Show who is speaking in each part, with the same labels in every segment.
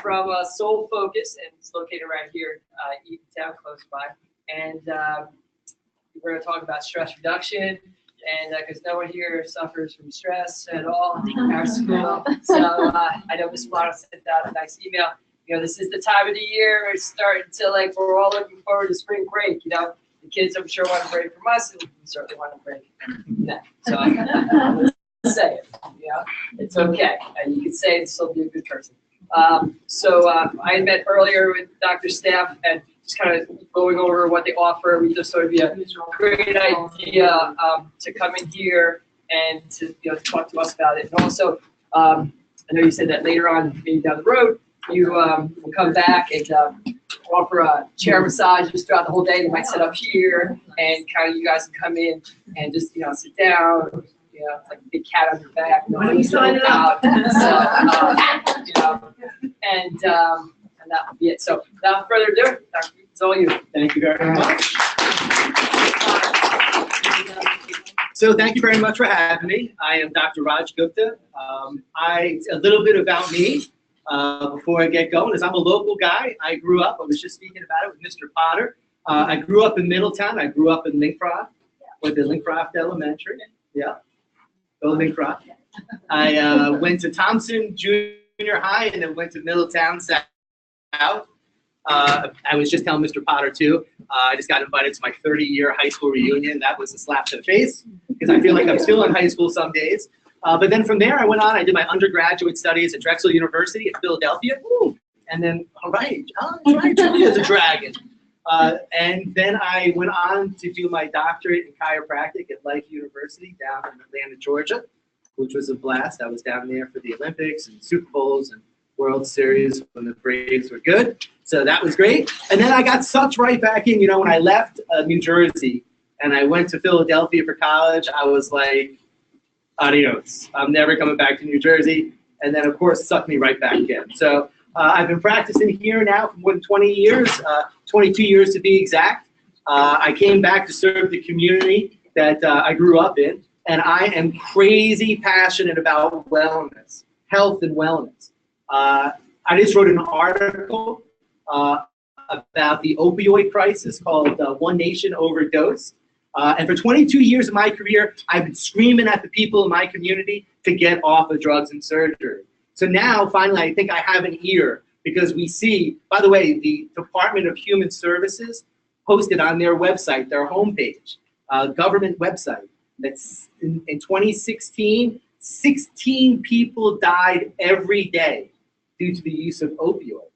Speaker 1: from Soul Focus, and it's located right here in Eatontown, close by. And we're going to talk about stress reduction, and because no one here suffers from stress at all in our school. So I know Ms. Flano sent out a nice email. You know, this is the time of the year we're starting to, like, we're all looking forward to spring break. You know, the kids, I'm sure, want a break from us, and we certainly want a break from them. So let's say it. You know, it's okay. And you can say it and still be a good person. I met earlier with Dr. Staff and just kind of going over what they offer. We just thought it'd be a great idea to come in here and to, you know, talk to us about it. And also, I know you said that later on, maybe down the road, you will come back and offer a chair massages throughout the whole day. They might set up here, and kind of you guys can come in and just, you know, sit down. You know, it's like a big cat on your back.
Speaker 2: Why don't you sign it up?
Speaker 1: So, you know, and that would be it. So without further ado, Dr. It's all you.
Speaker 3: Thank you very much. So thank you very much for having me. I am Dr. Raj Gupta. A little bit about me before I get going is I'm a local guy. I grew up, I was just speaking about it with Mr. Potter. I grew up in Middletown. I grew up in Lincroft, with the Lincroft Elementary. Yeah, go Lincroft. I went to Thompson Junior High and then went to Middletown South. I was just telling Mr. Potter too, I just got invited to my 30-year high school reunion. That was a slap to the face because I feel like I'm still in high school some days. But then from there I went on, I did my undergraduate studies at Drexel University in Philadelphia. Ooh. And then, all right, Julia's a dragon. And then I went on to do my doctorate in chiropractic at Life University down in Atlanta, Georgia, which was a blast. I was down there for the Olympics and Super Bowls and World Series when the Braves were good. So that was great. And then I got sucked right back in. You know, when I left New Jersey and I went to Philadelphia for college, I was like, adios. I'm never coming back to New Jersey. And then, of course, sucked me right back in. So I've been practicing here now for more than 20 years, 22 years to be exact. I came back to serve the community that I grew up in. And I am crazy passionate about wellness, health and wellness. I just wrote an article about the opioid crisis called One Nation Overdose. And for 22 years of my career, I've been screaming at the people in my community to get off of drugs and surgery. So now, finally, I think I have an ear because we see, by the way, the Department of Human Services posted on their website, their homepage, government website, that's in 2016, 16 people died every day due to the use of opioids.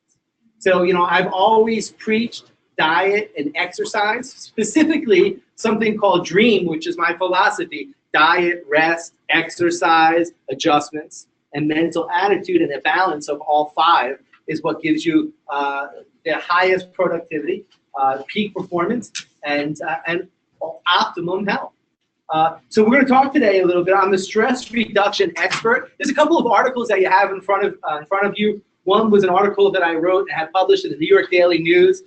Speaker 3: So, you know, I've always preached diet and exercise, specifically something called DREAM, which is my philosophy: diet, rest, exercise, adjustments, and mental attitude, and a balance of all five is what gives you the highest productivity, peak performance, and optimum health. So we're going to talk today a little bit. I'm the stress reduction expert. There's a couple of articles that you have in front of you. One was an article that I wrote and had published in the New York Daily News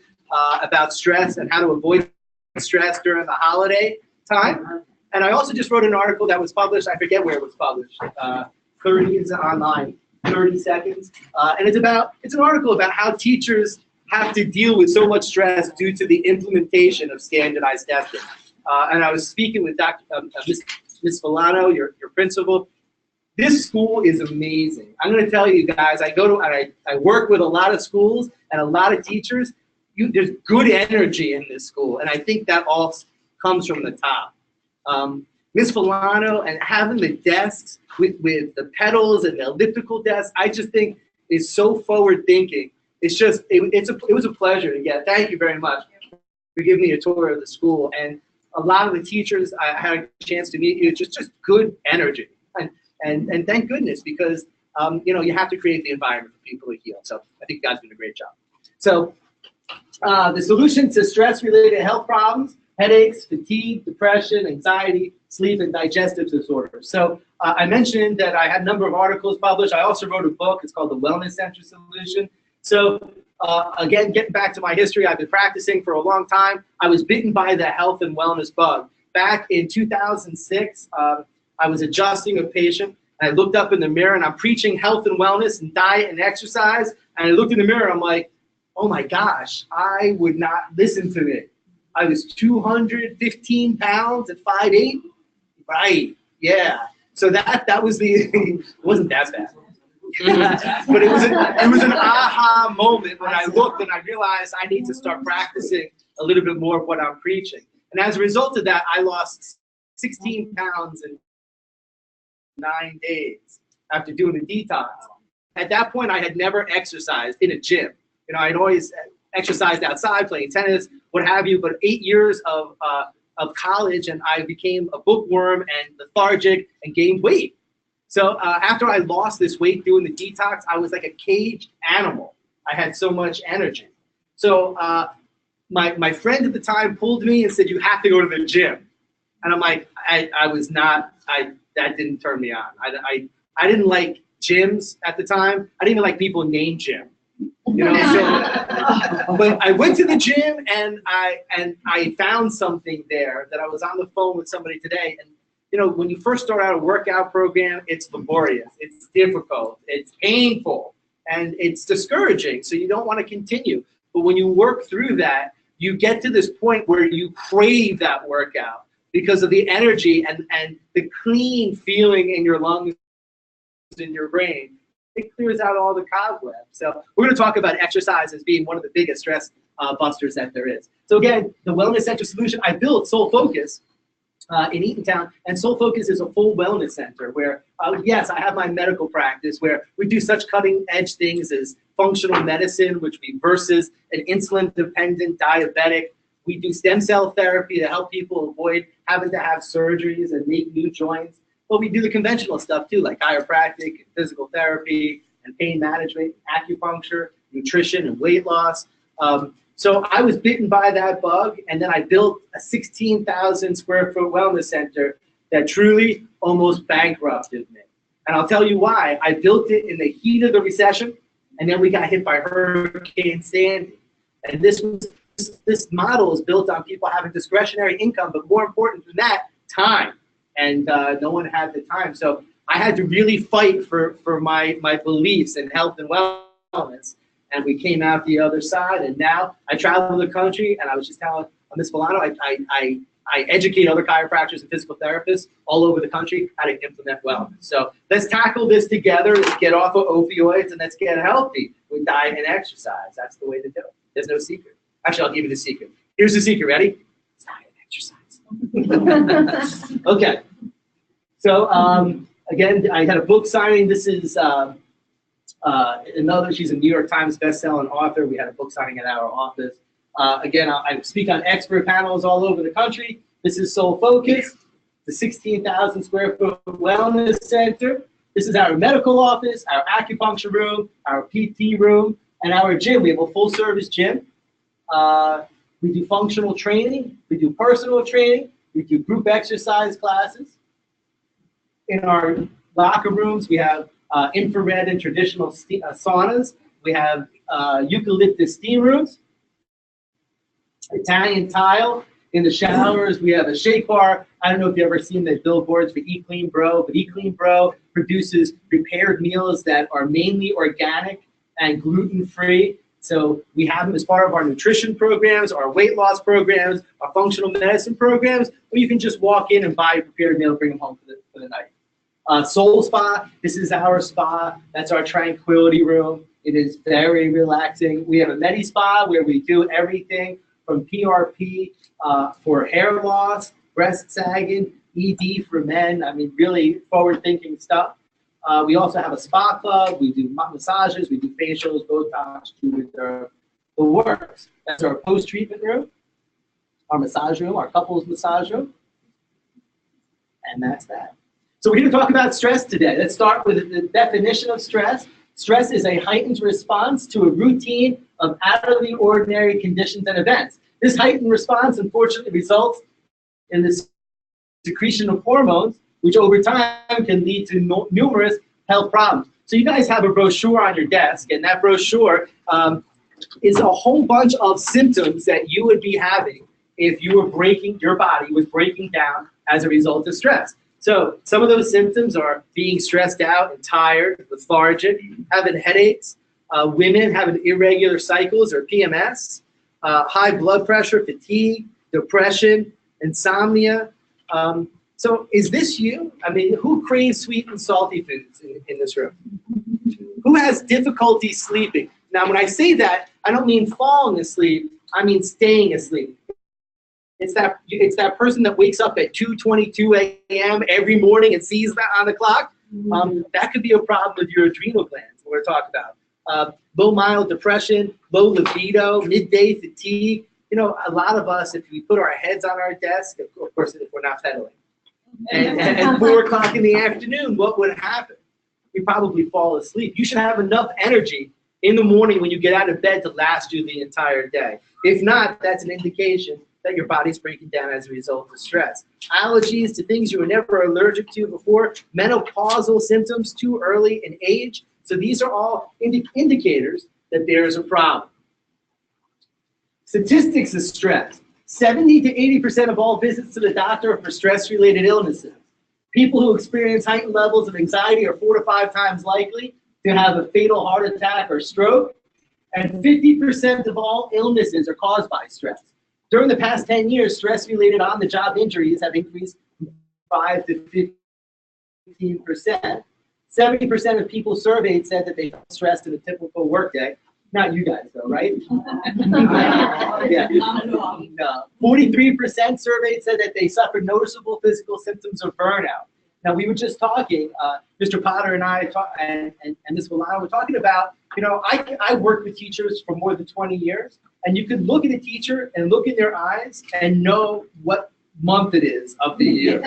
Speaker 3: about stress and how to avoid stress during the holiday time. And I also just wrote an article that was published, I forget where it was published, 30 is online, 30 seconds. And it's an article about how teachers have to deal with so much stress due to the implementation of standardized testing. And I was speaking with Ms. Flano, your principal. This school is amazing. I'm going to tell you guys, I work with a lot of schools and a lot of teachers. There's good energy in this school, and I think that all comes from the top. Ms. Flano and having the desks with the pedals and the elliptical desks, I just think is so forward thinking. It's just, it was a pleasure to get. Thank you very much for giving me a tour of the school. And a lot of the teachers I had a chance to meet, it's just good energy. And thank goodness, because you know, you have to create the environment for people to heal. So I think God's done a great job. So the solution to stress-related health problems: headaches, fatigue, depression, anxiety, sleep, and digestive disorders. So I mentioned that I had a number of articles published. I also wrote a book. It's called The Wellness Center Solution. So again, getting back to my history, I've been practicing for a long time. I was bitten by the health and wellness bug. Back in 2006, I was adjusting a patient, And I looked up in the mirror, and I'm preaching health and wellness and diet and exercise. And I looked in the mirror, I'm like, oh my gosh, I would not listen to it. I was 215 pounds at 5'8". Right, yeah. So that was the, it wasn't that bad. But it was an aha moment when I looked and I realized I need to start practicing a little bit more of what I'm preaching. And as a result of that, I lost 16 pounds in 9 days after doing the detox. At that point, I had never exercised in a gym. You know, I'd always exercised outside, playing tennis, what have you, but 8 years of college, and I became a bookworm and lethargic and gained weight. So after I lost this weight doing the detox, I was like a caged animal. I had so much energy. So my friend at the time pulled me and said, you have to go to the gym. And I'm like, that didn't turn me on. I didn't like gyms at the time. I didn't even like people named Jim. You know, so, but I went to the gym and I found something there that I was on the phone with somebody today. And you know, when you first start out a workout program, it's laborious, it's difficult, it's painful, and it's discouraging. So you don't want to continue. But when you work through that, you get to this point where you crave that workout because of the energy and the clean feeling in your lungs, in your brain. It clears out all the cobwebs. So we're going to talk about exercise as being one of the biggest stress busters that there is. So again, the Wellness Center solution, I built Soul Focus in Eatontown, and Soul Focus is a full wellness center where, yes, I have my medical practice where we do such cutting edge things as functional medicine, which reverses an insulin-dependent diabetic. We do stem cell therapy to help people avoid having to have surgeries and make new joints. But we do the conventional stuff too, like chiropractic, and physical therapy, and pain management, acupuncture, nutrition, and weight loss. So I was bitten by that bug, and then I built a 16,000 square foot wellness center that truly almost bankrupted me. And I'll tell you why. I built it in the heat of the recession, and then we got hit by Hurricane Sandy. And this model is built on people having discretionary income, but more important than that, time. And no one had the time. So I had to really fight for my beliefs in health and wellness. And we came out the other side. And now I travel the country, and I was just telling Ms. Milano, I educate other chiropractors and physical therapists all over the country how to implement wellness. So let's tackle this together. Let's get off of opioids, and let's get healthy with diet and exercise. That's the way to do it. There's no secret. Actually, I'll give you the secret. Here's the secret. Ready? It's diet and exercise. Okay. So again, I had a book signing. This is another. She's a New York Times best-selling author. We had a book signing at our office. Again, I speak on expert panels all over the country. This is Soul Focus, the 16,000 square foot wellness center. This is our medical office, our acupuncture room, our PT room, and our gym. We have a full-service gym. We do functional training. We do personal training. We do group exercise classes. In our locker rooms, we have infrared and traditional saunas. We have eucalyptus steam rooms, Italian tile. In the showers, we have a shake bar. I don't know if you've ever seen the billboards for Eat Clean Bro, but Eat Clean Bro produces prepared meals that are mainly organic and gluten-free. So we have them as part of our nutrition programs, our weight loss programs, our functional medicine programs, or you can just walk in and buy a prepared meal and bring them home for the night. Soul Spa, this is our spa. That's our tranquility room. It is very relaxing. We have a Medi Spa where we do everything from PRP for hair loss, breast sagging, ED for men. I mean, really forward-thinking stuff. We also have a spa club. We do massages. We do facials, Botox, the works. That's our post-treatment room, our massage room, our couples massage room, and that's that. So we're going to talk about stress today. Let's start with the definition of stress. Stress is a heightened response to a routine of out-of-the-ordinary conditions and events. This heightened response, unfortunately, results in the secretion of hormones, which over time can lead to numerous health problems. So you guys have a brochure on your desk, and that brochure is a whole bunch of symptoms that you would be having if you were your body was breaking down as a result of stress. So some of those symptoms are being stressed out and tired, lethargic, having headaches, women having irregular cycles or PMS, high blood pressure, fatigue, depression, insomnia. So is this you? I mean, who craves sweet and salty foods in this room? Who has difficulty sleeping? Now, when I say that, I don't mean falling asleep. I mean staying asleep. It's that person that wakes up at 2:22 a.m. every morning and sees that on the clock. That could be a problem with your adrenal glands. We're talking about low mild depression, low libido, midday fatigue. You know, a lot of us, if we put our heads on our desk, of course, if we're not pedaling, and at 4 o'clock in the afternoon, what would happen? We probably fall asleep. You should have enough energy in the morning when you get out of bed to last you the entire day. If not, that's an indication that your body's breaking down as a result of stress. Allergies to things you were never allergic to before, menopausal symptoms too early in age. So these are all indicators that there's a problem. Statistics of stress. 70 to 80% of all visits to the doctor are for stress-related illnesses. People who experience heightened levels of anxiety are 4 to 5 times likely to have a fatal heart attack or stroke. And 50% of all illnesses are caused by stress. During the past 10 years, stress-related on-the-job injuries have increased from 5 to 15%. 70% of people surveyed said that they felt stressed in a typical workday. Not you guys, though, right? Yeah. No. 43% surveyed said that they suffered noticeable physical symptoms of burnout. Now, we were just talking, Mr. Potter and I, and Ms. Milano were talking about, you know, I worked with teachers for more than 20 years, and you could look at a teacher and look in their eyes and know what month it is of the year.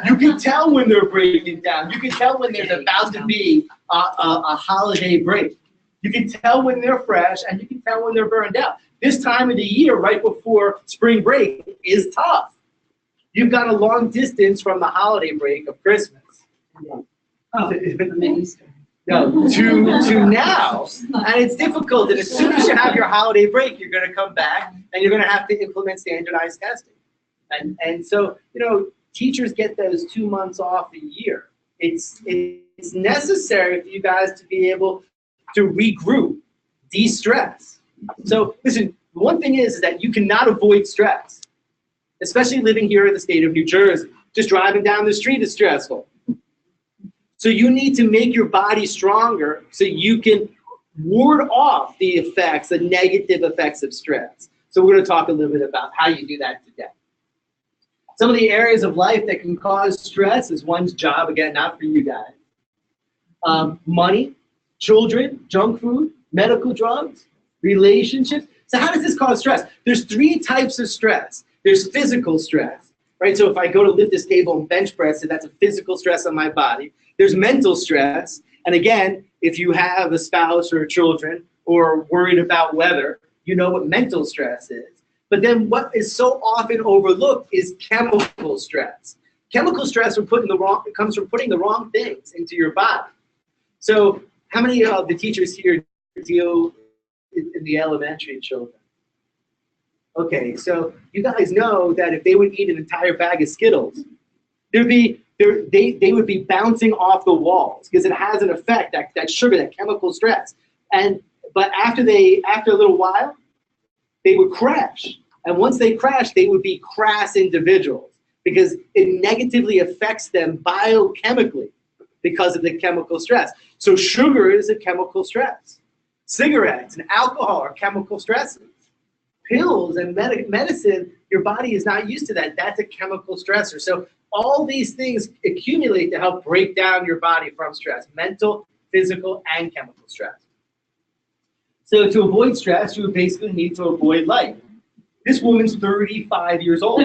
Speaker 3: You can tell when they're breaking down. You can tell when there's about to be a holiday break. You can tell when they're fresh, and you can tell when they're burned out. This time of the year, right before spring break, is tough. You've got a long distance from the holiday break of Christmas. No, to now, and it's difficult. And as soon as you have your holiday break, you're going to come back, and you're going to have to implement standardized testing. And so, you know, teachers get those 2 months off a year. It's necessary for you guys to be able to regroup, de-stress. So listen, one thing is that you cannot avoid stress, especially living here in the state of New Jersey. Just driving down the street is stressful. So you need to make your body stronger so you can ward off the effects, the negative effects of stress. So we're going to talk a little bit about how you do that today. Some of the areas of life that can cause stress is one's job, again, not for you guys. Money, children, junk food, medical drugs, relationships. So how does this cause stress? There's 3 types of stress. There's physical stress, right? So if I go to lift this table and bench press it, that's a physical stress on my body. There's mental stress. And again, if you have a spouse or children or worried about weather, you know what mental stress is. But then what is so often overlooked is chemical stress. Chemical stress comes from putting the wrong things into your body. So how many of the teachers here deal in the elementary children? Okay, so you guys know that if they would eat an entire bag of Skittles, they would be bouncing off the walls because it has an effect, that sugar, that chemical stress. But after a little while, they would crash. And once they crash, they would be crass individuals because it negatively affects them biochemically because of the chemical stress. So sugar is a chemical stress. Cigarettes and alcohol are chemical stresses. Pills and medicine, your body is not used to that. That's a chemical stressor. So all these things accumulate to help break down your body from stress, mental, physical, and chemical stress. So to avoid stress, you would basically need to avoid life. This woman's 35 years old.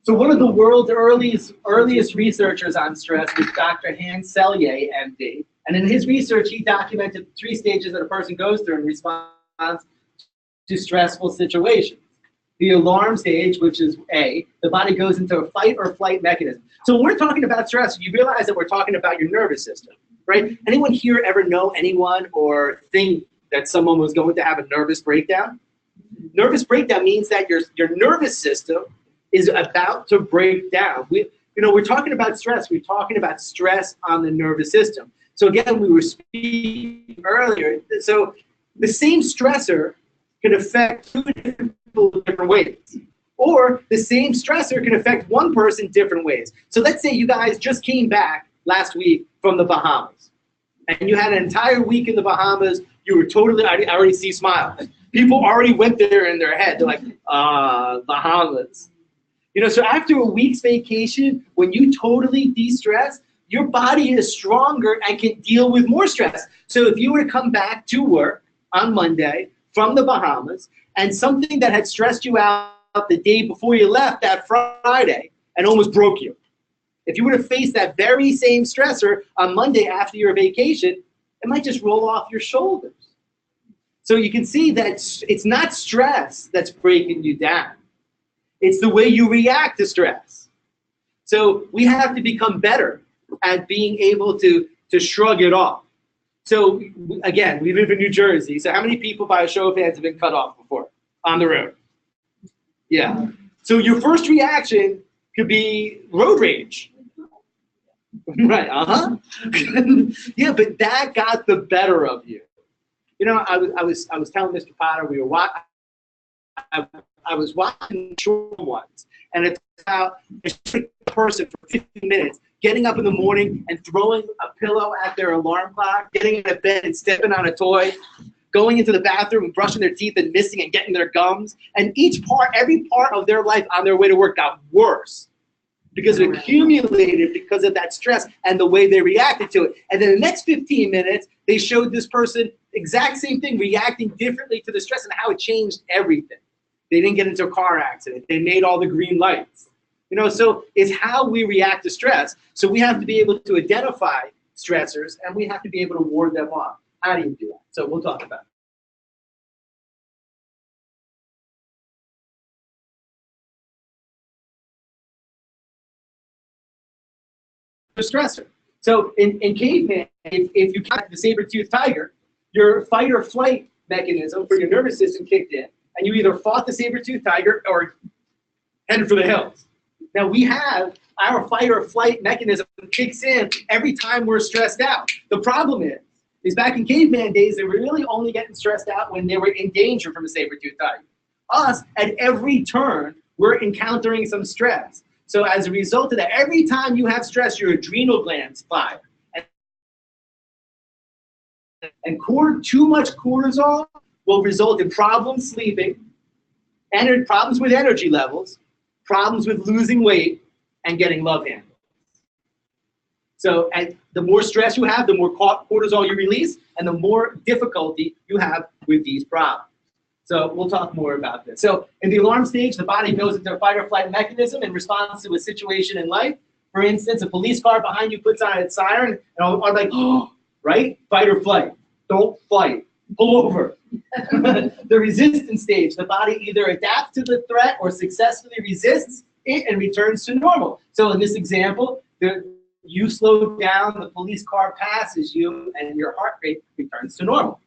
Speaker 3: So one of the world's earliest researchers on stress was Dr. Hans Selye, MD. And in his research, he documented 3 stages that a person goes through in response to stressful situations. The alarm stage, which is A, the body goes into a fight or flight mechanism. So when we're talking about stress, you realize that we're talking about your nervous system, right? Anyone here ever know anyone or think that someone was going to have a nervous breakdown? Nervous breakdown means that your nervous system is about to break down. We're talking about stress. We're talking about stress on the nervous system. So again, we were speaking earlier. So the same stressor can affect two different people different ways. Or the same stressor can affect one person different ways. So let's say you guys just came back last week from the Bahamas. And you had an entire week in the Bahamas. You were totally, I already see smiles. People already went there in their head. They're like, Bahamas. So after a week's vacation, when you totally de-stress, your body is stronger and can deal with more stress. So if you were to come back to work on Monday from the Bahamas, and something that had stressed you out the day before you left that Friday and almost broke you, if you were to face that very same stressor on Monday after your vacation, it might just roll off your shoulders. So you can see that it's not stress that's breaking you down. It's the way you react to stress. So we have to become better at being able to shrug it off. So again, we live in New Jersey. So how many people by a show of hands have been cut off before on the road? Yeah. So your first reaction could be road rage. Right, yeah, but that got the better of you. I was telling Mr. Potter, I was watching the show once, and it's about a person for 15 minutes getting up in the morning and throwing a pillow at their alarm clock, getting out of bed and stepping on a toy, going into the bathroom and brushing their teeth and missing and getting their gums. And every part of their life on their way to work got worse because it accumulated because of that stress and the way they reacted to it. And then the next 15 minutes, they showed this person exact same thing, reacting differently to the stress and how it changed everything. They didn't get into a car accident. They made all the green lights. So it's how we react to stress. So we have to be able to identify stressors, and we have to be able to ward them off. How do you do that? So we'll talk about it. The stressor. So in caveman, if you catch the saber-toothed tiger, your fight or flight mechanism for your nervous system kicked in, and you either fought the saber-toothed tiger or headed for the hills. Now we have our fight or flight mechanism kicks in every time we're stressed out. The problem is back in caveman days, they were really only getting stressed out when they were in danger from a saber-toothed tiger. Us, at every turn, we're encountering some stress. So as a result of that, every time you have stress, your adrenal glands fire. And too much cortisol will result in problems sleeping, problems with energy levels, problems with losing weight, and getting love handles. So the more stress you have, the more cortisol you release, and the more difficulty you have with these problems. So we'll talk more about this. So in the alarm stage, the body goes into a fight or flight mechanism in response to a situation in life. For instance, a police car behind you puts on its siren, and I'm like, oh, right? Fight or flight. Don't fight. Pull over. The resistance stage, the body either adapts to the threat or successfully resists it and returns to normal. So in this example, you slow down, the police car passes you, and your heart rate returns to normal.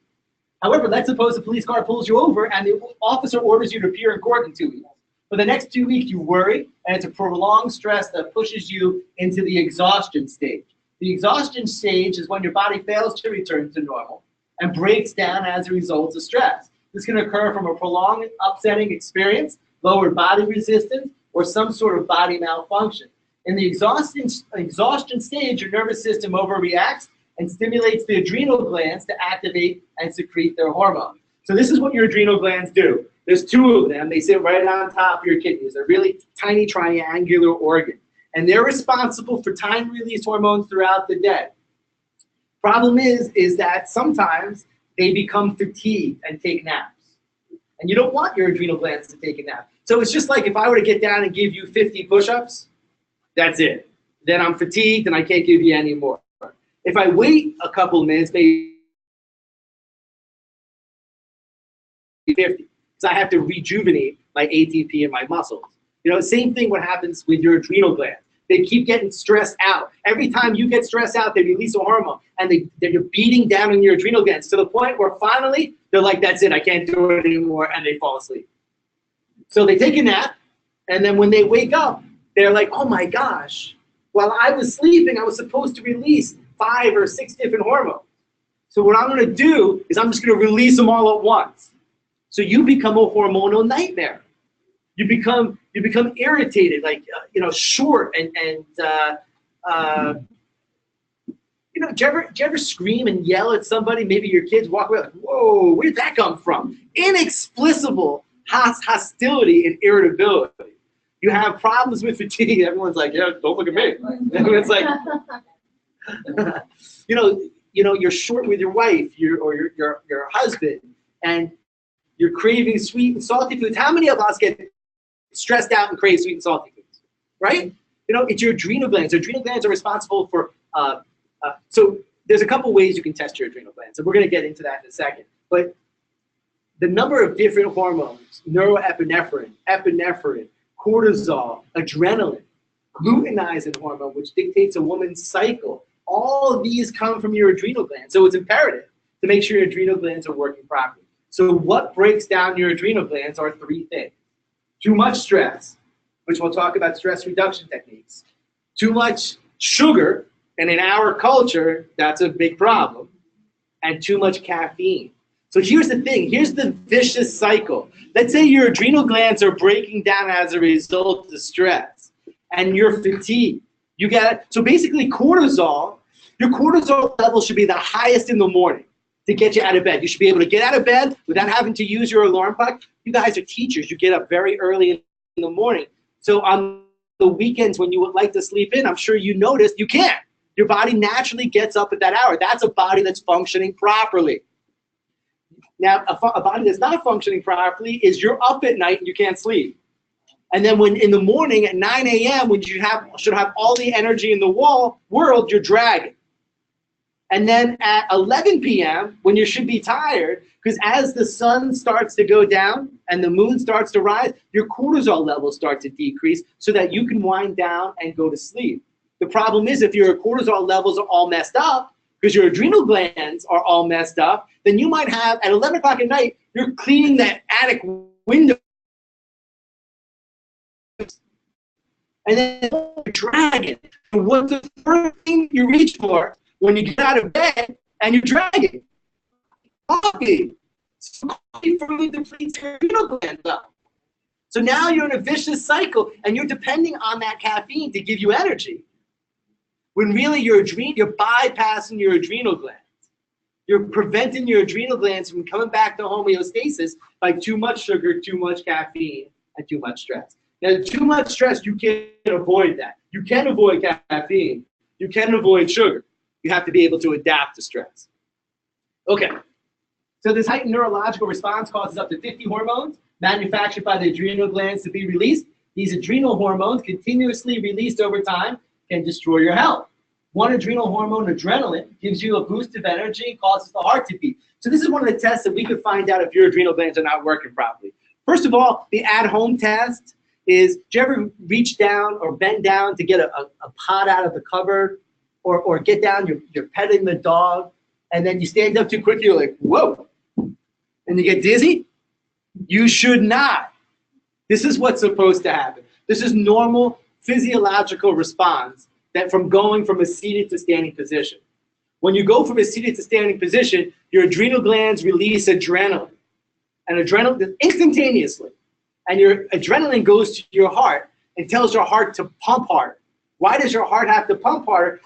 Speaker 3: However, let's suppose the police car pulls you over and the officer orders you to appear in court in 2 weeks. For the next 2 weeks, you worry, and it's a prolonged stress that pushes you into the exhaustion stage. The exhaustion stage is when your body fails to return to normal and breaks down as a result of stress. This can occur from a prolonged upsetting experience, lowered body resistance, or some sort of body malfunction. In the exhaustion stage, your nervous system overreacts and stimulates the adrenal glands to activate and secrete their hormones. So this is what your adrenal glands do. There's 2 of them. They sit right on top of your kidneys. They're really tiny triangular organs. And they're responsible for time-release hormones throughout the day. Problem is that sometimes they become fatigued and take naps. And you don't want your adrenal glands to take a nap. So it's just like if I were to get down and give you 50 push-ups, that's it. Then I'm fatigued and I can't give you any more. If I wait a couple of minutes, maybe 50, because I have to rejuvenate my ATP and my muscles. Same thing what happens with your adrenal glands. They keep getting stressed out. Every time you get stressed out, they release a hormone, and they're beating down on your adrenal glands to the point where finally they're like, that's it, I can't do it anymore, and they fall asleep. So they take a nap, And then when they wake up, they're like, oh my gosh, while I was sleeping, I was supposed to release 5 or 6 different hormones. So what I'm going to do is I'm just going to release them all at once. So you become a hormonal nightmare. You become irritated, like short and do you ever scream and yell at somebody? Maybe your kids walk away like, whoa, where'd that come from? Inexplicable hostility and irritability. You have problems with fatigue. Everyone's like, yeah, don't look at me. It's like, you're short with your wife, or your husband, and you're craving sweet and salty foods. How many of us get stressed out and crave sweet and salty foods, right? It's your adrenal glands. Adrenal glands are responsible for, so there's a couple ways you can test your adrenal glands. So we're going to get into that in a second. But the number of different hormones, neuroepinephrine, epinephrine, cortisol, adrenaline, luteinizing hormone, which dictates a woman's cycle, all of these come from your adrenal glands. So it's imperative to make sure your adrenal glands are working properly. So what breaks down your adrenal glands are 3 things. Too much stress, which we'll talk about stress reduction techniques. Too much sugar, and in our culture, that's a big problem. And too much caffeine. So here's the thing. Here's the vicious cycle. Let's say your adrenal glands are breaking down as a result of stress, and you're fatigued. So basically cortisol, your cortisol level should be the highest in the morning to get you out of bed. You should be able to get out of bed without having to use your alarm clock. You guys are teachers. You get up very early in the morning. So on the weekends when you would like to sleep in, I'm sure you noticed you can't. Your body naturally gets up at that hour. That's a body that's functioning properly. Now, a body that's not functioning properly is you're up at night and you can't sleep. And then when in the morning at 9 a.m., when you should have all the energy in the world, you're dragging. And then at 11 p.m., when you should be tired, because as the sun starts to go down and the moon starts to rise, your cortisol levels start to decrease so that you can wind down and go to sleep. The problem is if your cortisol levels are all messed up, because your adrenal glands are all messed up, then you might have, at 11 o'clock at night, you're cleaning that attic window. And then you're dragging. And what's the first thing you reach for when you get out of bed and you're dragging? Coffee. So coffee further depletes your adrenal glands up. So now you're in a vicious cycle and you're depending on that caffeine to give you energy. When really you're bypassing your adrenal glands. You're preventing your adrenal glands from coming back to homeostasis by too much sugar, too much caffeine, and too much stress. Now, too much stress, you can't avoid that. You can avoid caffeine. You can avoid sugar. You have to be able to adapt to stress. Okay. So this heightened neurological response causes up to 50 hormones manufactured by the adrenal glands to be released. These adrenal hormones, continuously released over time, can destroy your health. One adrenal hormone, adrenaline, gives you a boost of energy and causes the heart to beat. So this is one of the tests that we could find out if your adrenal glands are not working properly. First of all, the at-home test is, do you ever reach down or bend down to get a pot out of the cupboard, or get down, you're petting the dog, and then you stand up too quickly, you're like, whoa, and you get dizzy? You should not. This is what's supposed to happen. This is normal physiological response that from going from a seated to standing position. When you go from a seated to standing position, your adrenal glands release adrenaline. And adrenaline instantaneously. And your adrenaline goes to your heart and tells your heart to pump harder. Why does your heart have to pump harder?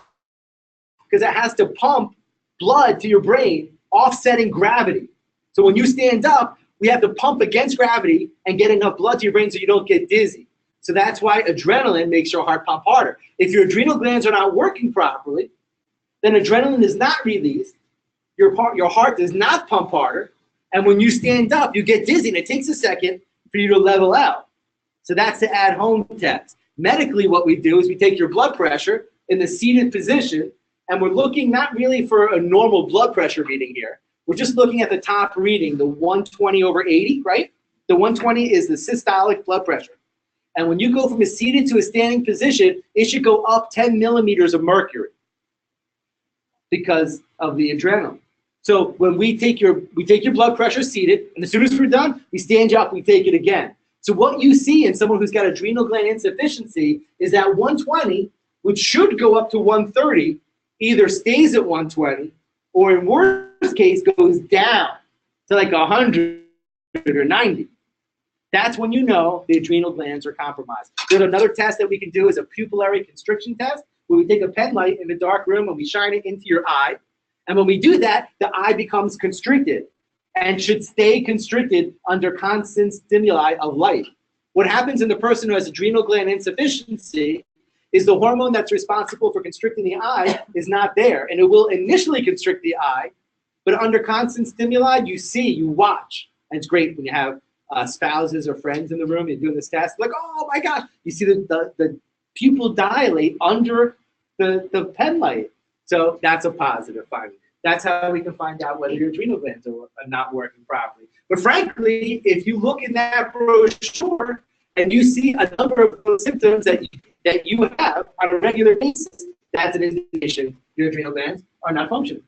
Speaker 3: Because it has to pump blood to your brain, offsetting gravity. So when you stand up, we have to pump against gravity and get enough blood to your brain so you don't get dizzy. So that's why adrenaline makes your heart pump harder. If your adrenal glands are not working properly, then adrenaline is not released, your heart does not pump harder, and when you stand up, you get dizzy, and it takes a second for you to level out. So that's the at-home test. Medically, what we do is we take your blood pressure in the seated position, and we're looking not really for a normal blood pressure reading here. We're just looking at the top reading, the 120/80, right? The 120 is the systolic blood pressure. And when you go from a seated to a standing position, it should go up 10 millimeters of mercury because of the adrenaline. So when we take your blood pressure seated, and as soon as we're done, we stand you up, we take it again. So what you see in someone who's got adrenal gland insufficiency is that 120, which should go up to 130, either stays at 120 or in worst case goes down to like 100 or 90. That's when you know the adrenal glands are compromised. There's another test that we can do is a pupillary constriction test, where we take a pen light in a dark room and we shine it into your eye. And when we do that, the eye becomes constricted and should stay constricted under constant stimuli of light. What happens in the person who has adrenal gland insufficiency is the hormone that's responsible for constricting the eye is not there. And it will initially constrict the eye, but under constant stimuli, you watch. And it's great when you have spouses or friends in the room, you're doing this test, like, oh my gosh, you see the pupil dilate under the pen light. So that's a positive finding. That's how we can find out whether your adrenal glands are not working properly. But frankly, if you look in that brochure and you see a number of those symptoms that you have on a regular basis, that's an indication your adrenal glands are not functioning.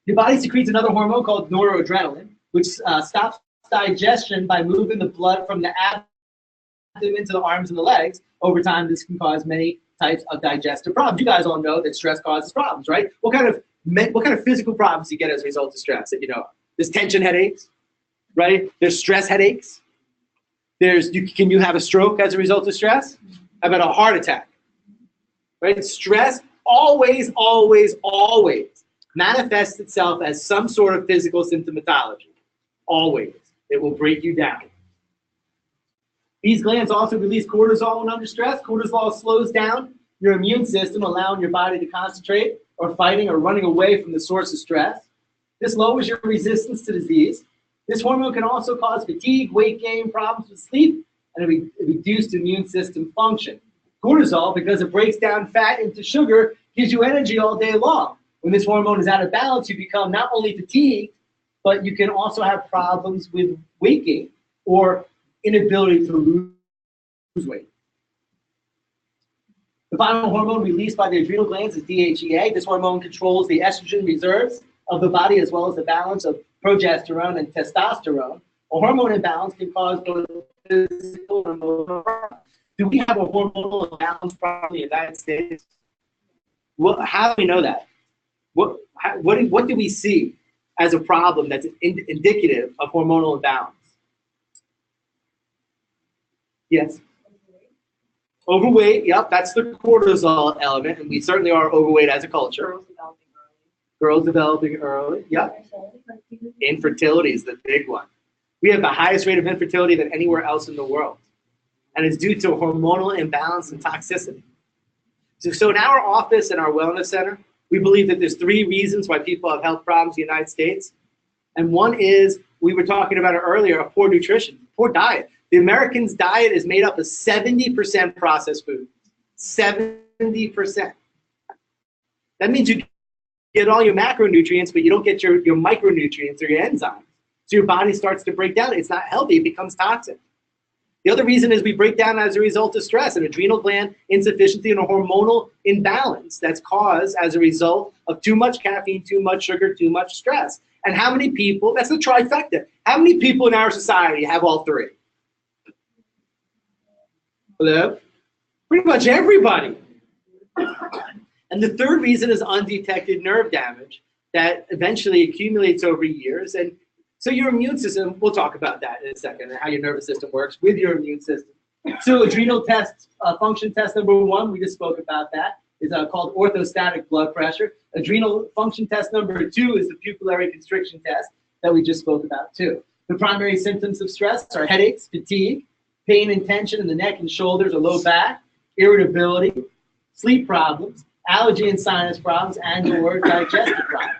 Speaker 3: Your body secretes another hormone called noradrenaline, which stops digestion by moving the blood from the abdomen to the arms and the legs. Over time, this can cause many types of digestive problems. You guys all know that stress causes problems, right? What kind of physical problems do you get as a result of stress? You know, there's tension headaches, right? There's stress headaches. Can you have a stroke as a result of stress? How about a heart attack? Right? Stress always manifests itself as some sort of physical symptomatology. Always. It will break you down. These glands also release cortisol when under stress. Cortisol slows down your immune system, allowing your body to concentrate or fighting or running away from the source of stress. This lowers your resistance to disease. This hormone can also cause fatigue, weight gain, problems with sleep, and a reduced immune system function. Cortisol, because it breaks down fat into sugar, gives you energy all day long. When this hormone is out of balance, you become not only fatigued, but you can also have problems with weight gain or inability to lose weight. The final hormone released by the adrenal glands is DHEA. This hormone controls the estrogen reserves of the body as well as the balance of progesterone and testosterone. A hormone imbalance can cause both physical and emotional problems. Do we have a hormonal imbalance problem in the United States? How do we know that? What do we see as a problem that's indicative of hormonal imbalance? Yes. Overweight, yep, that's the cortisol element, and we certainly are overweight as a culture. Girls developing early, yep. Infertility is the big one. We have the highest rate of infertility than anywhere else in the world, and it's due to hormonal imbalance and toxicity. So in our office and our wellness center, we believe that there's 3 reasons why people have health problems in the United States, and one is, we were talking about it earlier, a poor nutrition, poor diet. The American's diet is made up of 70% processed food. 70%. That means you get all your macronutrients, but you don't get your micronutrients or your enzymes. So your body starts to break down. It's not healthy. It becomes toxic. The other reason is we break down as a result of stress, an adrenal gland insufficiency and a hormonal imbalance that's caused as a result of too much caffeine, too much sugar, too much stress. And how many people, that's the trifecta, how many people in our society have all 3? Hello? Pretty much everybody. And the third reason is undetected nerve damage that eventually accumulates over years. And so your immune system, we'll talk about that in a second, and how your nervous system works with your immune system. So adrenal test, function test number 1, we just spoke about that, is called orthostatic blood pressure. Adrenal function test number 2 is the pupillary constriction test that we just spoke about too. The primary symptoms of stress are headaches, fatigue, pain and tension in the neck and shoulders or low back, irritability, sleep problems, allergy and sinus problems, and or digestive problems.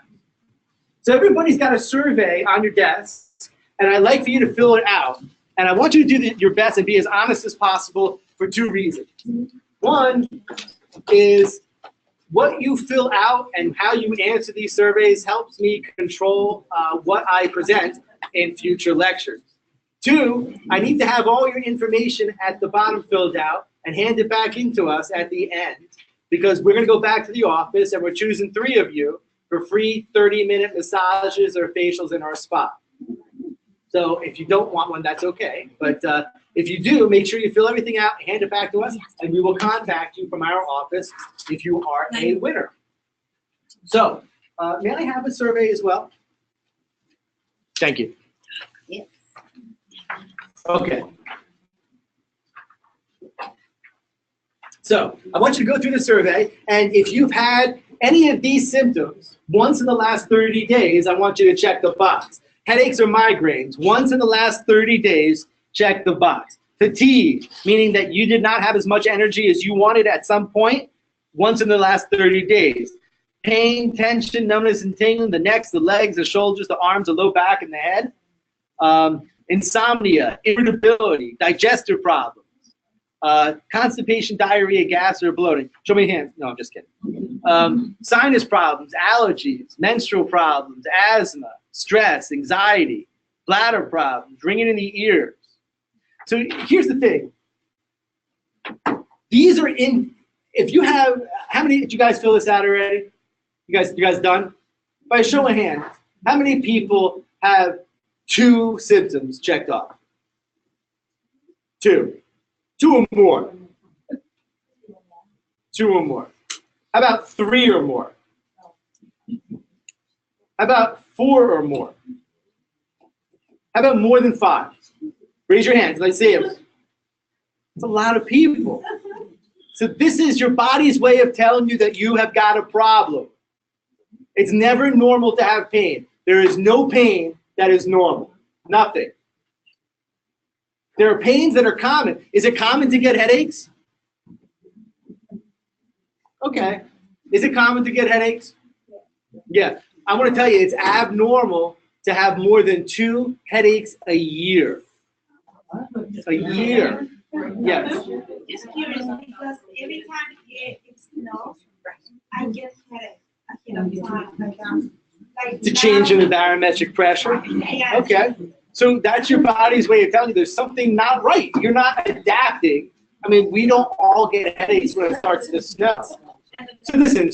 Speaker 3: So everybody's got a survey on your desk, and I'd like for you to fill it out. And I want you to do your best and be as honest as possible for 2 reasons. One is what you fill out and how you answer these surveys helps me control what I present in future lectures. 2, I need to have all your information at the bottom filled out and hand it back into us at the end, because we're going to go back to the office and we're choosing 3 of you for free 30-minute massages or facials in our spa. So if you don't want one, that's okay. But if you do, make sure you fill everything out, hand it back to us, and we will contact you from our office if you are a winner. So may I have a survey as well? Thank you.
Speaker 2: Yes.
Speaker 3: Okay. So I want you to go through the survey, and if you've had any of these symptoms once in the last 30 days, I want you to check the box. Headaches or migraines, once in the last 30 days, check the box. Fatigue, meaning that you did not have as much energy as you wanted at some point, once in the last 30 days. Pain, tension, numbness, and tingling, the neck, the legs, the shoulders, the arms, the low back, and the head. Insomnia, irritability, digestive problems, constipation, diarrhea, gas, or bloating. Show me your hands. No, I'm just kidding. Sinus problems, allergies, menstrual problems, asthma, stress, anxiety, bladder problems, ringing in the ears. So here's the thing. These are in, if you have, how many, did you guys fill this out already? You guys done? By a show of hands, how many people have 2 symptoms checked off? 2. 2 or more. 2 or more. How about 3 or more? How about 4 or more? How about more than 5? Raise your hands. Let's see them. It's a lot of people. So this is your body's way of telling you that you have got a problem. It's never normal to have pain. There is no pain that is normal. Nothing. There are pains that are common. Is it common to get headaches? Okay. Is it common to get headaches? Yeah. I want to tell you, it's abnormal to have more than 2 headaches a year. A year. Yes.
Speaker 2: Just curious because every time it snows, I get headache.
Speaker 3: It's a change in the barometric pressure. Okay. So that's your body's way of telling you there's something not right. You're not adapting. I mean, we don't all get headaches when it starts to snow. So listen,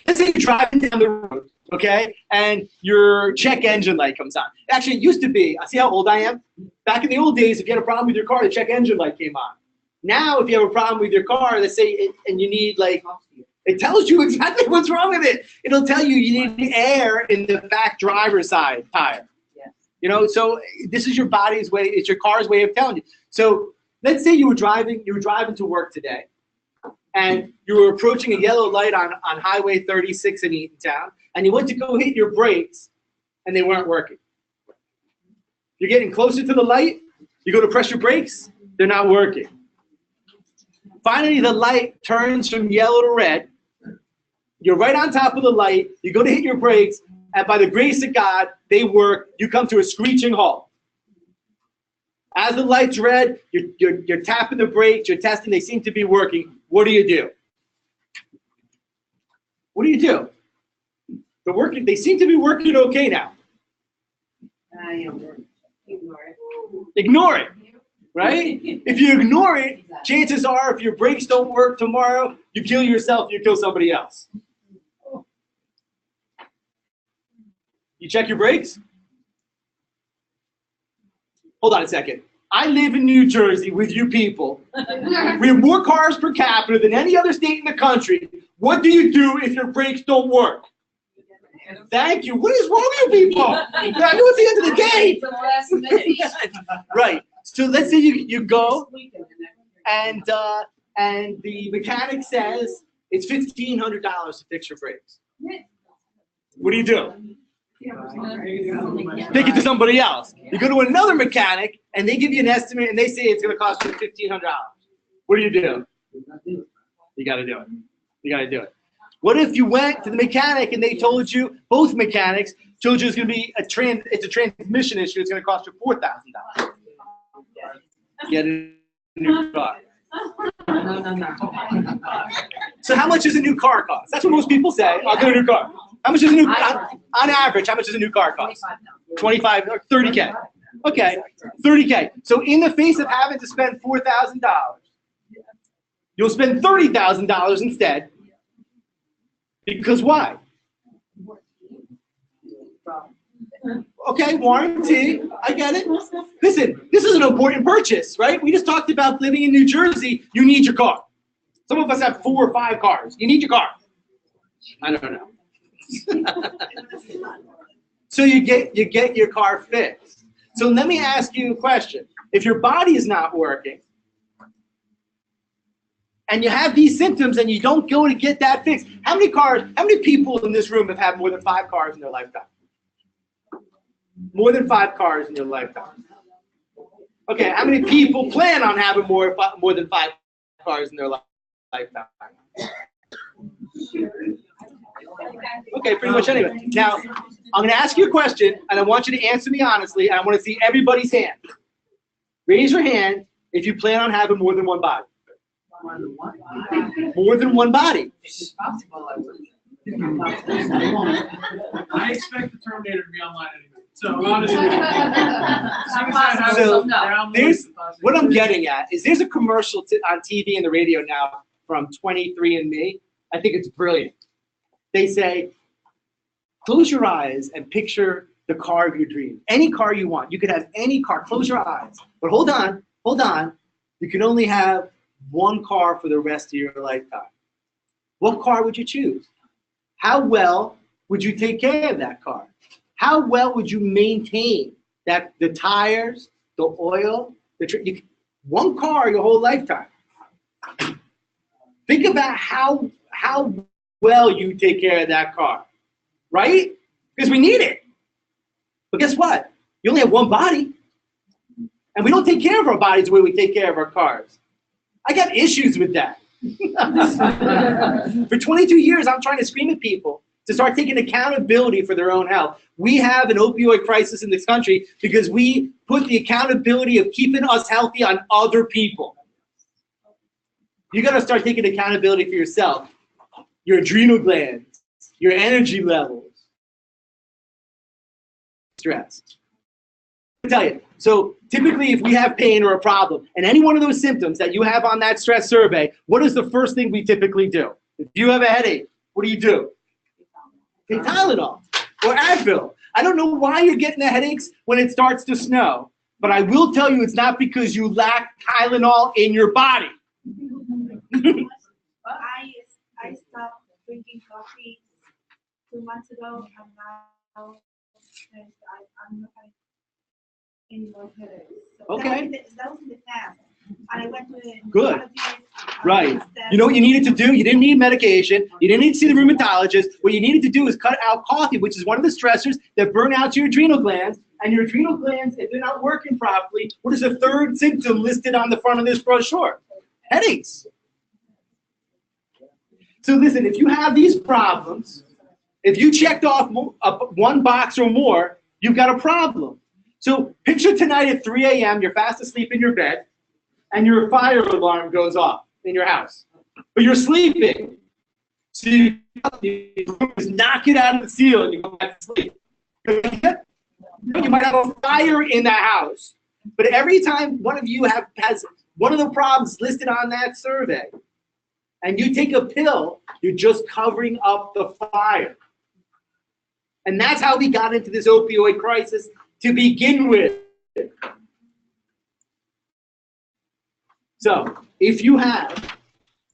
Speaker 3: let's say you're driving down the road, okay, and your check engine light comes on. Actually, it used to be, see how old I am? Back in the old days, if you had a problem with your car, the check engine light came on. Now, if you have a problem with your car, let's say, and you need, like, it tells you exactly what's wrong with it. It'll tell you you need air in the back driver's side tire. You know, so this is your body's way, it's your car's way of telling you. So let's say you were driving to work today, and you were approaching a yellow light on Highway 36 in Eatontown, and you went to go hit your brakes, and they weren't working. You're getting closer to the light, you go to press your brakes, they're not working. Finally, the light turns from yellow to red. You're right on top of the light, you go to hit your brakes, and by the grace of God, they work. You come to a screeching halt. As the light's red, you're tapping the brakes, you're testing, they seem to be working. What do you do? What do you do? They're working, they seem to be working okay now. Ignore it, right? If you ignore it, chances are if your brakes don't work tomorrow, you kill yourself, you kill somebody else. You check your brakes? Hold on a second. I live in New Jersey with you people. We have more cars per capita than any other state in the country. What do you do if your brakes don't work? Thank you. What is wrong with you people? I know it's the end of the day. Right. So let's say you go and the mechanic says it's $1,500 to fix your brakes. What do you do? Take it to somebody else. You go to another mechanic, and they give you an estimate, and they say it's going to cost you $1,500. What do? You got to do it. You got to do it. What if you went to the mechanic and they told you, both mechanics told you it's going to be it's a transmission issue. It's going to cost you $4,000. Get a new car. So how much does a new car cost? That's what most people say. I'll get a new car. How much does a new on average? How much does a new car cost? 25 or 30K. Okay, 30K. So in the face of having to spend $4,000, you'll spend $30,000 instead. Because why? Okay, warranty, I get it. Listen, this is an important purchase, right? We just talked about living in New Jersey, you need your car. Some of us have 4 or 5 cars. You need your car. I don't know. So you get your car fixed. So let me ask you a question. If your body is not working, and you have these symptoms and you don't go to get that fixed, how many people in this room have had more than 5 cars in their lifetime? More than 5 cars in your lifetime. Okay, how many people plan on having more than 5 cars in their lifetime? Okay, pretty much anyway. Now, I'm going to ask you a question, and I want you to answer me honestly, and I want to see everybody's hand. Raise your hand if you plan on having more than one body. More than one body.
Speaker 4: I expect the Terminator to be online anyway. So honestly,
Speaker 3: there's what I'm getting at is there's a commercial on TV and the radio now from 23andMe. I think it's brilliant. They say, close your eyes and picture the car of your dreams. Any car you want. You could have any car. Close your eyes. But hold on. You can only have one car for the rest of your lifetime. What car would you choose? How well would you take care of that car? How well would you maintain the tires, the oil, one car your whole lifetime? Think about how well you take care of that car, right? Because we need it. But guess what? You only have one body. And we don't take care of our bodies the way we take care of our cars. I got issues with that. For 22 years, I'm trying to scream at people to start taking accountability for their own health. We have an opioid crisis in this country because we put the accountability of keeping us healthy on other people. You got to start taking accountability for yourself, your adrenal glands, your energy levels, stress. I'll tell you, so typically if we have pain or a problem, and any one of those symptoms that you have on that stress survey, what is the first thing we typically do? If you have a headache, what do? Take Tylenol or Advil. I don't know why you're getting the headaches when it starts to snow, but I will tell you it's not because you lack Tylenol in your body.
Speaker 2: I stopped drinking coffee 2 months ago, and now I'm not having any more headaches. So
Speaker 3: Okay.
Speaker 2: That was in the past. And I went to the
Speaker 3: Good. Right. You know what you needed to do? You didn't need medication. You didn't need to see the rheumatologist. What you needed to do is cut out coffee, which is one of the stressors that burn out your adrenal glands. And your adrenal glands, if they're not working properly, what is the third symptom listed on the front of this brochure? Headaches. So listen, if you have these problems, if you checked off one box or more, you've got a problem. So picture tonight at 3 a.m., you're fast asleep in your bed, and your fire alarm goes off in your house. But you're sleeping. So you just knock it out of the ceiling and you go back to sleep. You might have a fire in the house. But every time one of you has one of the problems listed on that survey, and you take a pill, you're just covering up the fire. And that's how we got into this opioid crisis to begin with. So if you have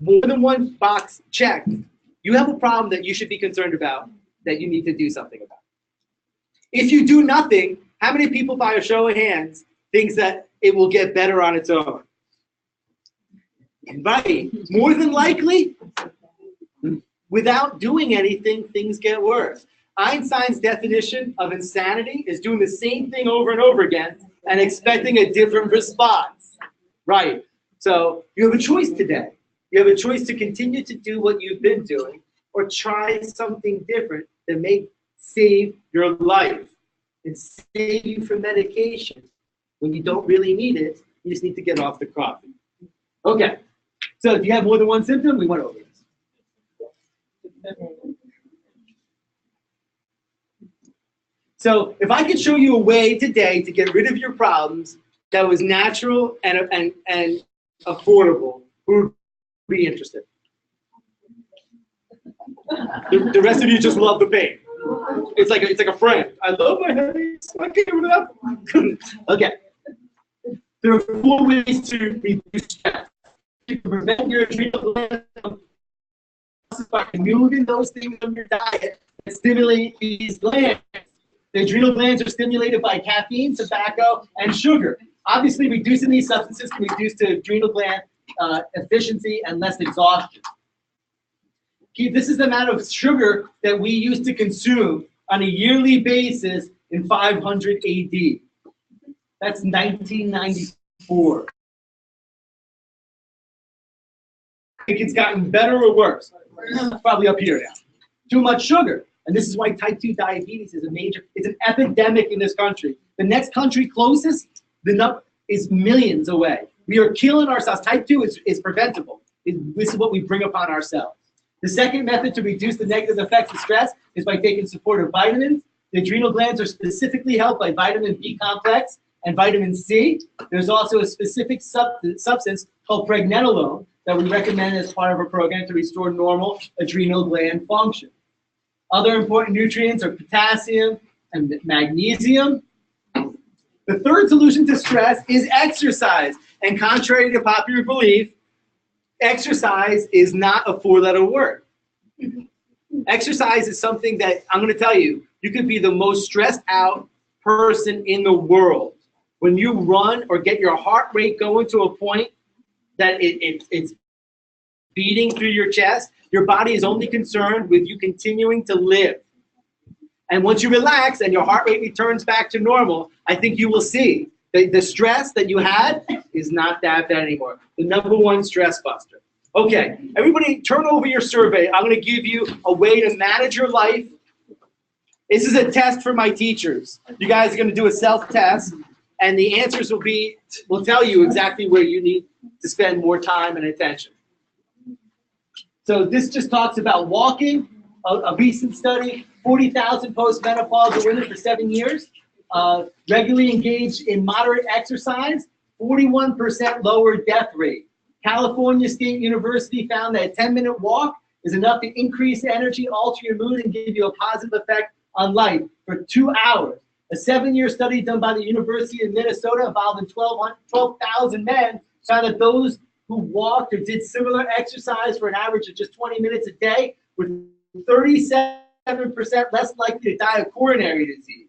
Speaker 3: more than one box checked, you have a problem that you should be concerned about, that you need to do something about. If you do nothing, how many people, by a show of hands, thinks that it will get better on its own? Right. More than likely, without doing anything, things get worse. Einstein's definition of insanity is doing the same thing over and over again and expecting a different response. Right. So you have a choice today. You have a choice to continue to do what you've been doing or try something different that may save your life and save you from medication when you don't really need it. You just need to get off the coffee. Okay. So if you have more than one symptom, we went over this. So if I could show you a way today to get rid of your problems that was natural and affordable, who would be interested? The rest of you just love the pain. It's like a friend. I love my headaches. I can't give it up. Okay. There are 4 ways to reduce stress. You can prevent your adrenal glands by removing those things from your diet that stimulate these glands. The adrenal glands are stimulated by caffeine, tobacco, and sugar. Obviously, reducing these substances can reduce the adrenal gland efficiency and less exhaustion. This is the amount of sugar that we used to consume on a yearly basis in 500 AD. That's 1994. I think it's gotten better or worse. It's probably up here now. Too much sugar. And this is why type 2 diabetes is it's an epidemic in this country. The next country closest, the number is millions away. We are killing ourselves. Type 2 is preventable. This is what we bring upon ourselves. The second method to reduce the negative effects of stress is by taking supportive vitamins. The adrenal glands are specifically helped by vitamin B complex and vitamin C. There's also a specific substance called pregnenolone that we recommend as part of our program to restore normal adrenal gland function. Other important nutrients are potassium and magnesium. The third solution to stress is exercise. And contrary to popular belief, exercise is not a 4-letter word. Exercise is something that I'm going to tell you, you could be the most stressed out person in the world. When you run or get your heart rate going to a point that it's beating through your chest, your body is only concerned with you continuing to live. And once you relax and your heart rate returns back to normal, I think you will see that the stress that you had is not that bad anymore. The #1 stress buster. Okay, everybody turn over your survey. I'm going to give you a way to manage your life. This is a test for my teachers. You guys are going to do a self-test, and the answers will tell you exactly where you need to spend more time and attention. So this just talks about walking, a recent study, 40,000 postmenopausal women for 7 years, regularly engaged in moderate exercise, 41% lower death rate. California State University found that a 10-minute walk is enough to increase energy, alter your mood, and give you a positive effect on life for 2 hours. A 7-year study done by the University of Minnesota involving 12,000 men found that those who walked or did similar exercise for an average of just 20 minutes a day were 37% less likely to die of coronary disease.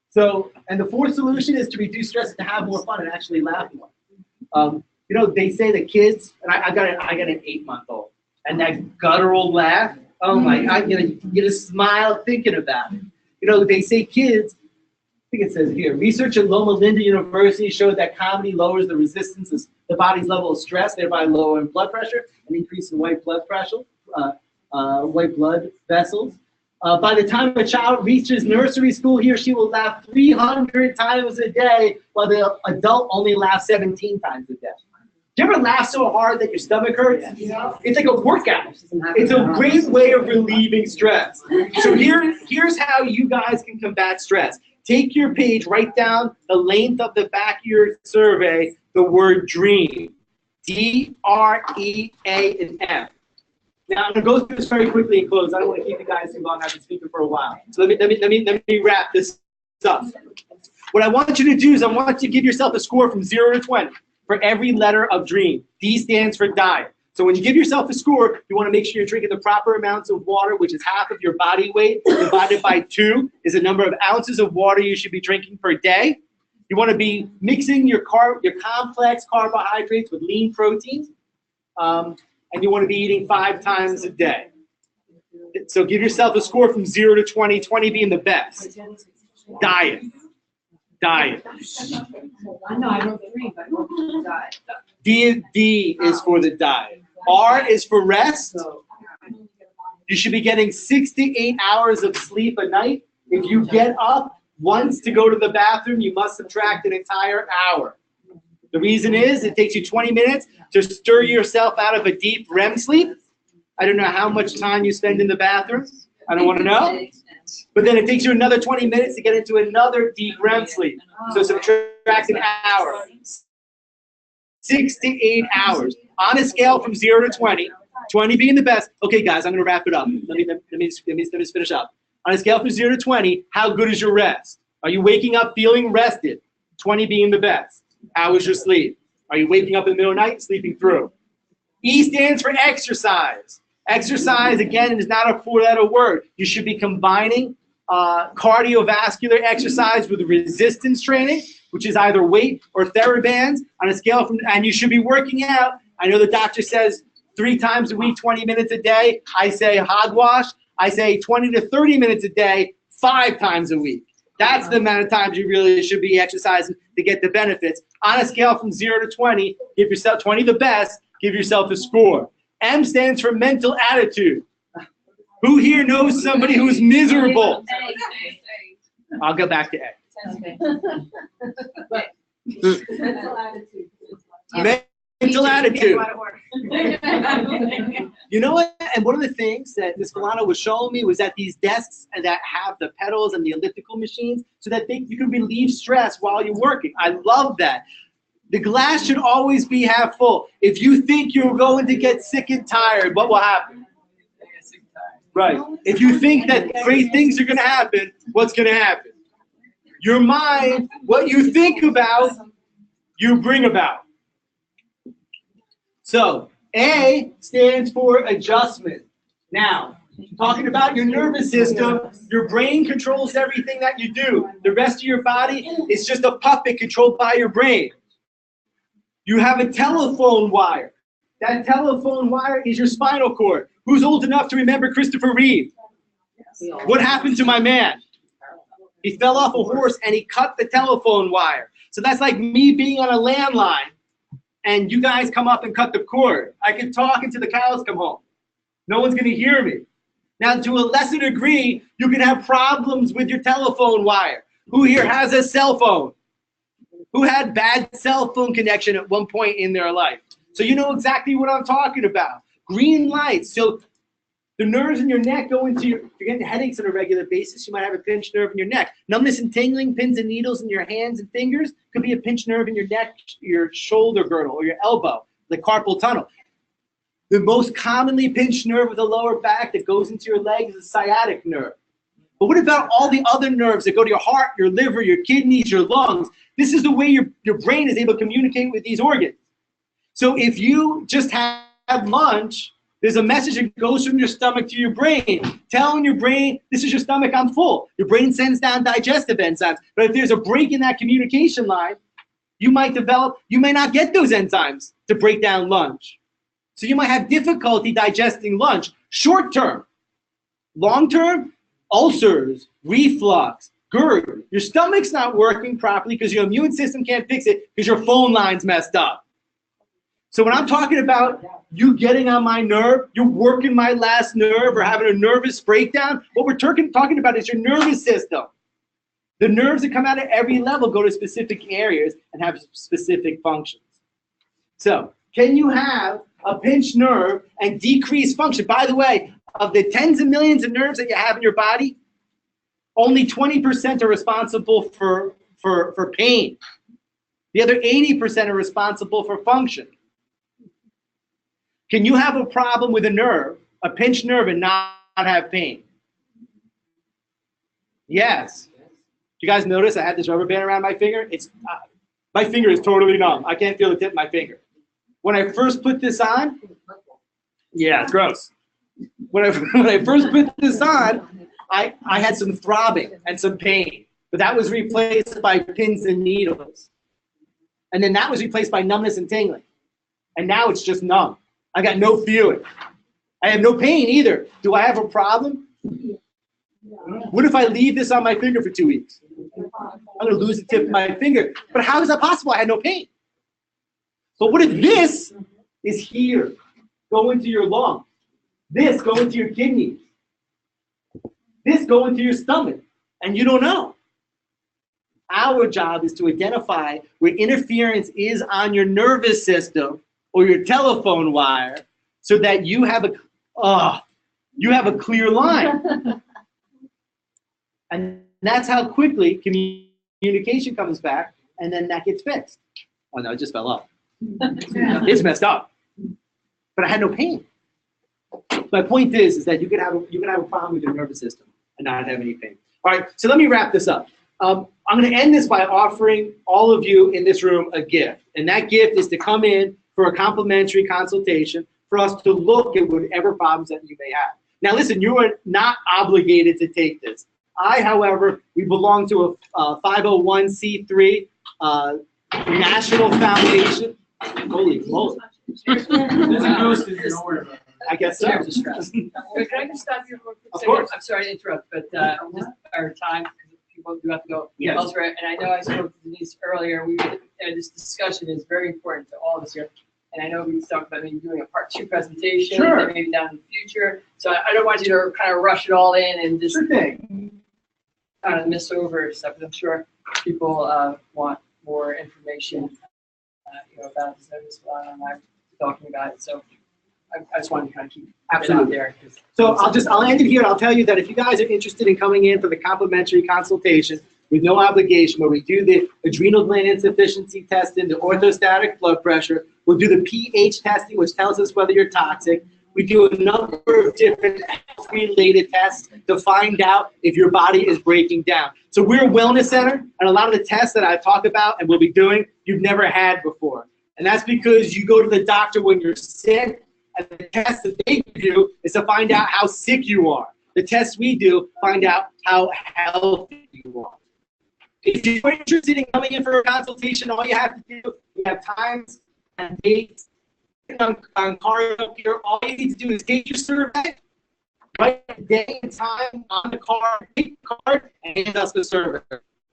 Speaker 3: So, and the fourth solution is to reduce stress, to have more fun and actually laugh more. You know, they say that kids, and I got an 8-month-old, and that guttural laugh, oh my God, you just smile thinking about it. You know, they say kids, I think it says here, research at Loma Linda University showed that comedy lowers the resistance of the body's level of stress, thereby lowering blood pressure and increasing white blood vessels. By the time a child reaches nursery school, he or she will laugh 300 times a day, while the adult only laughs 17 times a day. Do you ever laugh so hard that your stomach hurts? It's like a workout. It's a great way of relieving stress. So here's how you guys can combat stress. Take your page, write down the length of the back of your survey, the word dream. D-R-E-A-M. Now I'm gonna go through this very quickly and close. I don't want to keep you guys too long. I've been speaking for a while. So let me wrap this up. What I want you to do is I want you to give yourself a score from 0 to 20 for every letter of dream. D stands for diet. So when you give yourself a score, you want to make sure you're drinking the proper amounts of water, which is half of your body weight, divided by 2 is the number of ounces of water you should be drinking per day. You want to be mixing your complex carbohydrates with lean proteins. And you want to be eating 5 times a day. So give yourself a score from 0 to 20, 20 being the best. Diet. Diet.
Speaker 2: I know I wrote 3, but diet.
Speaker 3: D is for the diet. R is for rest. You should be getting 6 to 8 hours of sleep a night. If you get up once to go to the bathroom, you must subtract an entire hour. The reason is it takes you 20 minutes to stir yourself out of a deep REM sleep. I don't know how much time you spend in the bathroom. I don't want to know. But then it takes you another 20 minutes to get into another deep REM sleep. So subtract an hour. 6 to 8 hours. On a scale from 0 to 20, 20 being the best. Okay, guys, I'm going to wrap it up. Let me finish up. On a scale from 0 to 20, how good is your rest? Are you waking up feeling rested? 20 being the best. How is your sleep? Are you waking up in the middle of the night, sleeping through? E stands for exercise. Exercise, again, is not a four-letter word. You should be combining cardiovascular exercise with resistance training, which is either weight or TheraBands on a scale from, and you should be working out. I know the doctor says 3 times a week, 20 minutes a day. I say hogwash. I say 20 to 30 minutes a day, 5 times a week. That's the amount of times you really should be exercising to get the benefits. On a scale from 0 to 20, give yourself 20 the best, give yourself a score. M stands for mental attitude. Who here knows somebody who's miserable? I'll go back to A.
Speaker 2: Mental attitude.
Speaker 3: Mental attitude. You know what? And one of the things that Ms. Milano was showing me was that these desks that have the pedals and the elliptical machines so that you can relieve stress while you're working. I love that. The glass should always be half full. If you think you're going to get sick and tired, what will happen? Right. If you think that great things are going to happen, what's going to happen? Your mind, what you think about, you bring about. So, A stands for adjustment. Now, talking about your nervous system, your brain controls everything that you do. The rest of your body is just a puppet controlled by your brain. You have a telephone wire. That telephone wire is your spinal cord. Who's old enough to remember Christopher Reeve? What happened to my man? He fell off a horse and he cut the telephone wire. So that's like me being on a landline and you guys come up and cut the cord. I can talk until the cows come home. No one's going to hear me. Now, to a lesser degree, you can have problems with your telephone wire. Who here has a cell phone? Who had bad cell phone connection at one point in their life? So you know exactly what I'm talking about. Green lights. So the nerves in your neck go into your, if you're getting headaches on a regular basis, you might have a pinched nerve in your neck. Numbness and tingling, pins and needles in your hands and fingers, could be a pinched nerve in your neck, your shoulder girdle, or your elbow, the carpal tunnel. The most commonly pinched nerve of the lower back that goes into your leg is the sciatic nerve. But what about all the other nerves that go to your heart, your liver, your kidneys, your lungs? This is the way your brain is able to communicate with these organs. So if you just have lunch, there's a message that goes from your stomach to your brain, telling your brain, this is your stomach, I'm full. Your brain sends down digestive enzymes. But if there's a break in that communication line, you may not get those enzymes to break down lunch. So you might have difficulty digesting lunch, short term. Long term, ulcers, reflux, GERD. Your stomach's not working properly because your immune system can't fix it because your phone line's messed up. So when I'm talking about you getting on my nerve, you're working my last nerve or having a nervous breakdown, what we're talking about is your nervous system. The nerves that come out at every level go to specific areas and have specific functions. So can you have a pinched nerve and decrease function? By the way, of the tens of millions of nerves that you have in your body, only 20% are responsible for pain. The other 80% are responsible for function. Can you have a problem with a nerve, a pinched nerve, and not have pain? Yes. Do you guys notice I have this rubber band around my finger? My finger is totally numb. I can't feel the tip of my finger. When I first put this on, yeah, it's gross. When I first put this on, I had some throbbing and some pain, but that was replaced by pins and needles. And then that was replaced by numbness and tingling. And now it's just numb. I got no feeling. I have no pain either. Do I have a problem? What if I leave this on my finger for 2 weeks? I'm going to lose the tip of my finger. But how is that possible? I had no pain. But what if this is here, going to your lungs? This going to your kidneys? This going to your stomach? And you don't know. Our job is to identify where interference is on your nervous system or your telephone wire so that you have a clear line. And that's how quickly communication comes back and then that gets fixed. Oh no, it just fell off. It's messed up. But I had no pain. My point is that you could have a problem with your nervous system and not have any pain. All right, so let me wrap this up. I'm going to end this by offering all of you in this room a gift. And that gift is to come in for a complimentary consultation for us to look at whatever problems that you may have. Now, listen, you are not obligated to take this. I, however, we belong to a 501c3 national foundation. Holy moly.
Speaker 4: There's a ghost in here, don't worry about it.
Speaker 3: I guess so.
Speaker 1: Tears of stress. Can I just stop you for a quick
Speaker 3: Of
Speaker 1: second?
Speaker 3: course.
Speaker 1: I'm sorry to interrupt, but just our time, because people do have to go
Speaker 3: Yes.
Speaker 1: elsewhere. And I know I spoke to Denise earlier. This discussion is very important to all of us here. And I know we talked about maybe doing a part 2 presentation,
Speaker 3: Sure.
Speaker 1: and maybe down in the future. So I don't want you to kind of rush it all in and just
Speaker 3: Sure thing.
Speaker 1: kind of miss over stuff. I'm sure people want more information, about this as well. And I'm talking about it. So I just wanted to kind of keep it out
Speaker 3: Absolutely.
Speaker 1: there.
Speaker 3: So I'll end it here. I'll tell you that if you guys are interested in coming in for the complimentary consultation with no obligation, where we do the adrenal gland insufficiency testing, the orthostatic blood pressure, we'll do the pH testing, which tells us whether you're toxic. We do a number of different health-related tests to find out if your body is breaking down. So we're a wellness center, and a lot of the tests that I talk about and we'll be doing, you've never had before. And that's because you go to the doctor when you're sick, and the test that they do is to find out how sick you are. The tests we do find out how healthy you are. If you're interested in coming in for a consultation, all you have to do, we have times and dates on card up here. All you need to do is take your survey, write the day and time on the card, take the card, and hand us the survey.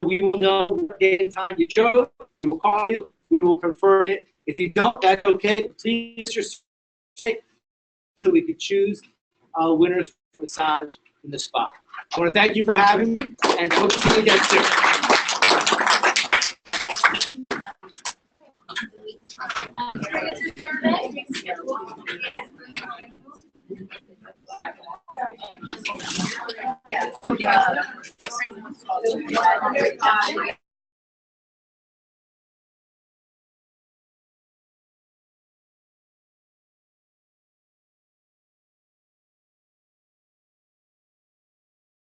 Speaker 3: We will know what day and time you chose. We will call you. We will confirm it. If you don't, that's okay. Please just say so we could choose winners for the side in the spot. I want to thank you for having me, and hope to see you again soon.
Speaker 2: Yeah.